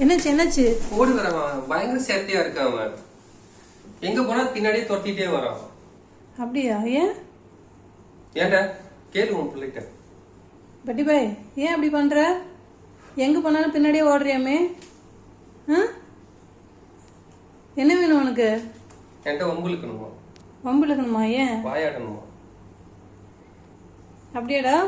என்னாச்சு? ஓடி வரவன் பயங்கர சேஃப்டியா இருக்கான் அவன். எங்க போனா பின்னாடியே தொட்டிட்டே வரான். அப்படியா? ஏன்? ஏன்டா கேளு உன் பிள்ளைகிட்ட. பட்டி பாய், ஏன் அப்படி பண்ற? எங்க போனாலும் பின்னாடியே ஓடுறியாமே? என்ன வேணும் உனக்கு? என்கிட்ட வம்பு இழுக்கணுமா? வம்பு இழுக்கணுமா? ஏன்? வாயாடணுமா? அப்படியாடா?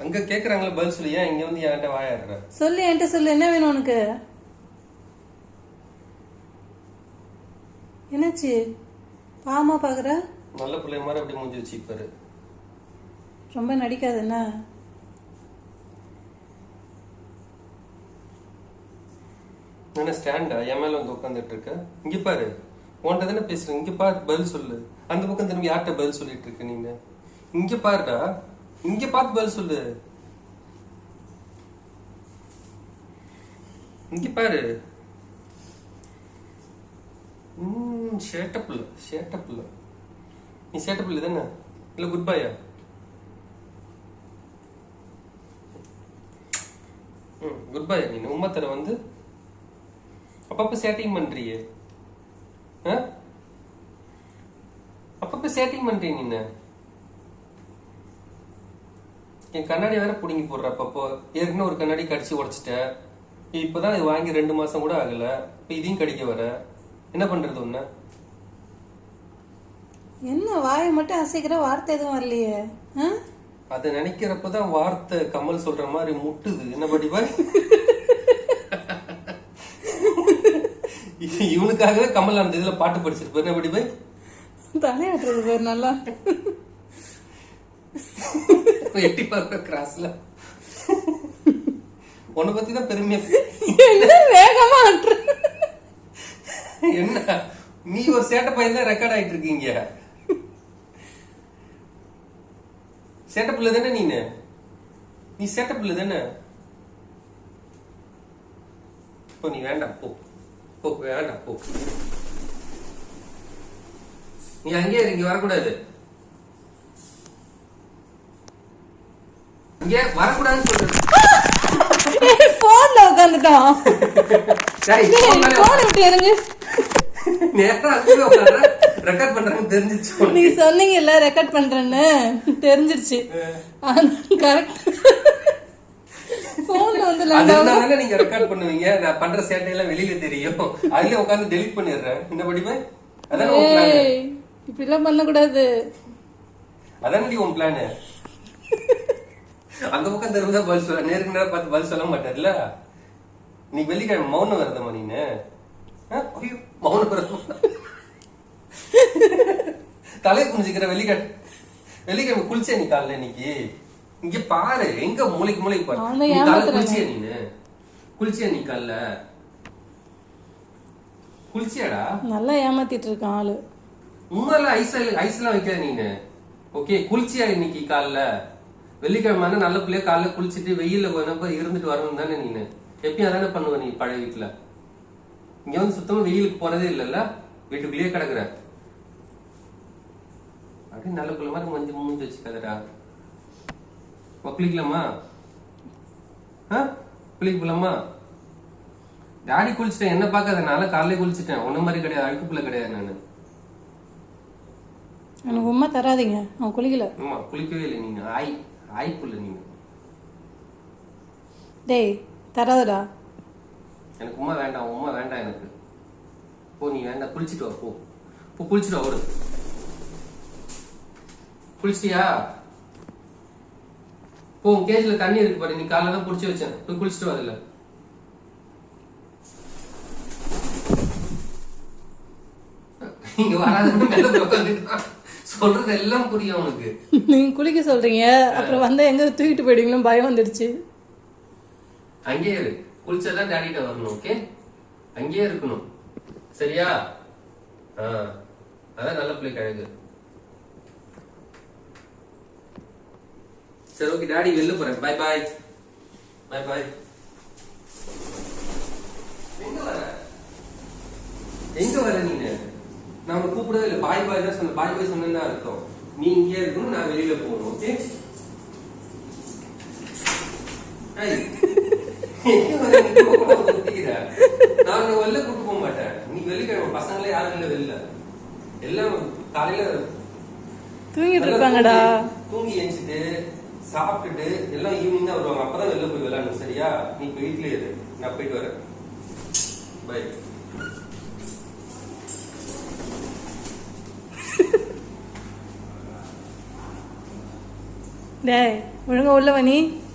அங்க கேக்குறாங்களா பதில் சொல்லி, ஏன் இங்க வந்து என்கிட்ட வாயாடுற? சொல்லு, என்கிட்ட சொல்லு, என்ன வேணும் உனக்கு? என்னாச்சு? பாவமா பாக்குற? நல்ல பிள்ளை மாதிரி அப்படி மூஞ்சி வச்சுப்பாரு. ரொம்ப நடிக்காது என்ன? என்ன ஸ்டாண்டா என் மேல வந்து உட்காந்துட்டு இருக்க? இங்க பாரு, உன்கிட்ட தானே பேசுறேன். இங்க பாரு, பதில் சொல்லு. அந்த பக்கம் திரும்பி யார்கிட்ட பதில் சொல்லிட்டு இருக்க நீங்க? இங்க பாருடா, இங்க பார்த்து பதில் சொல்லு. இங்க பாரு. ஷேட்டப் இல்ல நீ ஷேட்டப் இல்ல தானே? இல்ல குட் பாயா? குட் பாயா? நீ உம்மத்தர வந்து அப்பப்ப சேட்டிங் பண்றியே. அப்பப்ப சேட்டிங் பண்றீங்க. நீ என் கண்ணாடி வேற புடுங்கி போடுற. அப்பப்போ ஏற்கனவே ஒரு கண்ணாடி கடிச்சு உடைச்சிட்ட. இப்பதான் இது வாங்கி 2 மாசம் கூட ஆகல. இப்ப இதையும் கடிக்க வர. என்ன பண்றது உன்ன? என்ன வாயை மட்டும் அசைக்கிற, வார்த்தை எதுவும் வரலையே? அத நினைக்கிறப்பதான் வார்த்தை கமல் சொல்ற மாதிரி முட்டுது. என்ன படிப்பா? இவனுக்காகவே கமல் அந்த இதுல பாட்டு படிச்சிருப்பாரு. என்ன படிப்பா? தலையாட்டுறது பேர் நல்லா எட்டி பார்க்க கிராஸ்ல உன்னை பத்தி தான் பெருமையா. வேகமா என்ன நீ ஒரு சேட்டை பையன் தான் ரெக்கார்ட் ஆயிட்டு இருக்கீங்க. சேட்டப் இல்ல தானே நீ சேட்டப் இல்ல தானே? இப்போ நீ வேண்டாம், போ வேண்டாம், போ. நீ அங்கேயே இங்க வரக்கூடாது. இங்க வரக்கூடாதுன்னு சொல்றது. போன்ல உட்காந்துட்டோம். போன் விட்டு இறங்கு. நேரா அங்கே உட்கார்ற. ரெக்கார்ட் பண்றாங்க தெரிஞ்சிச்சு. நீ சொன்னீங்கல்ல ரெக்கார்ட் பண்றேன்னு, தெரிஞ்சிருச்சு. கரெக்ட். போன்ல வந்து அதனால நீங்க ரெக்கார்ட் பண்ணுவீங்க. நான் பண்ற சேட்டையெல்லாம் வெளியில தெரியும். அதுல உட்கார்ந்து டெலீட் பண்ணிடுறேன். என்ன படிப்பே? அதான் உன் பிளான். இப்படி எல்லாம் பண்ண கூடாது. அதான் உன் பிளான். அந்த பக்கம் திரும்ப பதில் சொல்ல, நேருக்கு நேரம் பார்த்து பதில் சொல்ல மாட்டார்ல. நீ வெள்ளிக்கிழமை மௌனம் வருதமா? நீனு மௌனம் வருதமா? தலை குஞ்சுக்கிற வெள்ளிக்கிழமை குளிச்சே நீ காலைல இன்னைக்கு? இங்க பாரு, எங்க மூளைக்கு பாரு. நீ காலைல குளிச்சியா? குளிச்சியா நீ காலைல? குளிச்சியாடா? நல்லா ஏமாத்திட்டு இருக்கான் ஆளு. உண்மையில ஐஸ்லாம் வைக்காத நீனு. ஓகே, குளிச்சியா இன்னைக்கு காலைல? வெள்ளிக்கிழமை நல்ல பிள்ளைய காலைல குளிச்சுட்டு வெயில்ல கொஞ்சம் இருந்துட்டு வரணும் தானே நீனு? எப்பயும் அதானே பண்ணுவ நீ பழைய வீட்டுல. இங்க வந்து சுத்தமா வெயிலுக்கு போறதே இல்லல்ல, வீட்டுக்குள்ளேயே கிடக்குற. அப்படியே நல்ல பிள்ளை மாதிரி மஞ்சள் மூஞ்சி வச்சுக்காதடா. குளிக்கலாமா? குளிக்கலாமா? டாடி குளிச்சுட்டேன், என்ன பாக்காத. நான் காலையில குளிச்சுட்டேன். உன்ன மாதிரி கிடையாது, அழுக்கு பிள்ளை கிடையாது நானு. எனக்கு உண்மை தராதீங்க, அவன் குளிக்கல. ஆமா, குளிக்கவே இல்லை. நீங்க ஆய்ப்புள்ள நீங்க. டேய் தராதடா. எனக்கு உமா வேண்டாம் எனக்கு. போ, நீ வேண்டாம். குளிச்சுட்டு வா, போ குளிச்சுட்டு வா. ஒரு குளிச்சிட்டியா? போ, கேஜ்ல தண்ணி இருக்கு பாரு. நீ காலைல தான் புடிச்சு வச்சேன். போய் குளிச்சுட்டு வா. அதுல இங்க வராத. சொல்றது எல்லாம் புரியும் உனக்கு. நீங்க குளிக்க சொல்றீங்க, அப்புறம் வந்தா எங்க தூக்கிட்டு போயிடுவீங்களோ பயம் வந்துடுச்சு. அங்கேயே இரு. குளிச்சதான் டாடிட்ட வரணும். ஓகே, அங்கேயே இருக்கணும். சரியா? அதான் நல்ல பிள்ளை கழகு. சரி, ஓகே, டாடி வெளில போறேன். Bye bye. எங்க வர நீங்க? நான் உன்னை கூப்பிடவே இல்லை. பாய் தான் சொன்ன. பாய் சொன்னா அர்த்தம் நீ இங்கே இருக்கணும், நான் வெளியில போகணும். ஓகே? நான் வெளில கூட்டு போக மாட்டேன். நீ வெள்ளிக்கிழமை பசங்களே யாரும் இல்ல வெளில, எல்லாம் காலையில தூங்கிட்டு இருப்பாங்கடா. தூங்கி எஞ்சிட்டு சாப்பிட்டுட்டு எல்லாம் ஈவினிங் தான் வருவாங்க. அப்பதான் வெளில போய் விளையாடணும். சரியா? நீ இப்ப வீட்லயே இரு, நான் போயிட்டு வரேன். பை. டேய் ஒழுங்கா உள்ள வா. நீ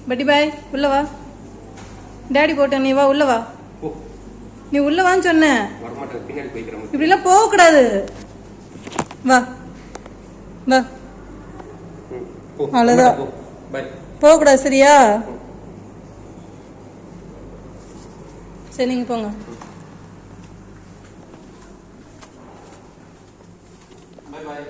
பட்டி பாய் உள்ள வா. டேடி போட்ட நீ வா உள்ள வா. நீ உள்ள வான்னு சொன்ன. வரமாட்டேன், பின்னாடி போய்க்கிறேன். இப்படிலாம் போக கூடாது. வா வா. அவ்வளவுதான், போக கூடாது. சரியா? சரி நீங்க போங்க. Bye bye.